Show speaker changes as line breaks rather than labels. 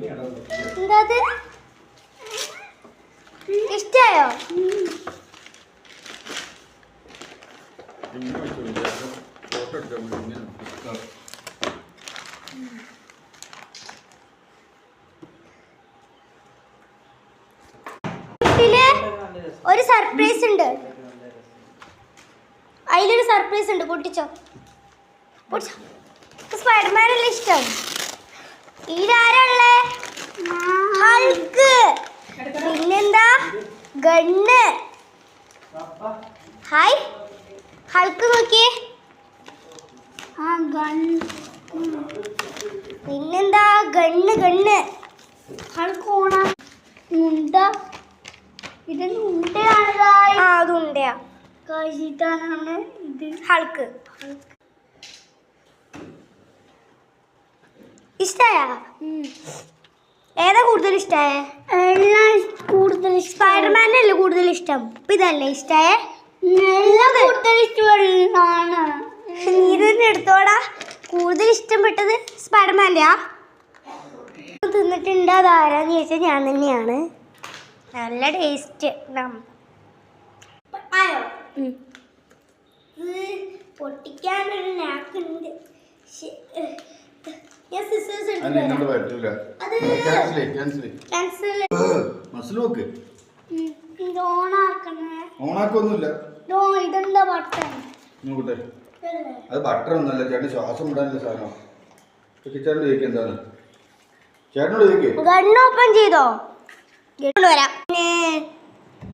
എന്താ ഇഷ്ടായോ? ഒരു സർപ്രൈസ് ഉണ്ട്. അതിലൊരു സർപ്രൈസ് ഉണ്ട്. പൊട്ടിച്ചോ. സ്പൈഡർമാനല്ലേ ഇഷ്ടം. ഇതിലാരല്ലേ? ഹൾക്ക്. പിന്നെന്താ? ഗണ്ണ്. ഹായ് ഹൾക്ക് നോക്കിയേ. പിന്നെന്താ? Gun gun. ഹൾക്ക് ഓണാ. ഉണ്ട. ഇതൊന്നും ഉണ്ടയാണ്. അത് ഉണ്ടയാ. ഇതാണ് ഇത് ഹൾക്ക്. ഇഷ്ടായ? ഏതാ കൂടുതൽ ഇഷ്ടായ? എല്ലാം കൂടുതൽ. സ്പൈഡർമാനല്ലേ കൂടുതൽ ഇഷ്ടം? ഇപ്പൊ ഇതല്ലേ ഇഷ്ടായേ? എല്ലാം കൂടുതൽ ഇഷ്ടമാണ്. നീ തന്നെ എടുത്തോടാ. കൂടുതൽ ഇഷ്ടപ്പെട്ടത് സ്പൈഡർമാൻ്റെയാ? തിന്നിട്ടുണ്ട്. അതാരാന്ന് ചോദിച്ചാൽ ഞാൻ തന്നെയാണ്. നല്ല ടേസ്റ്റ്. പൊട്ടിക്കാനൊരു നാക്കുണ്ട്.
അത് ബട്ടർ ഒന്നല്ല ചേട്ടൻ ശ്വാസം വിടാനുള്ള സാധനം. ചേട്ടനോട് ചോദിക്കേ.
ഗണ്ണ് ഓപ്പൺ ചെയ്തോ? വരാം.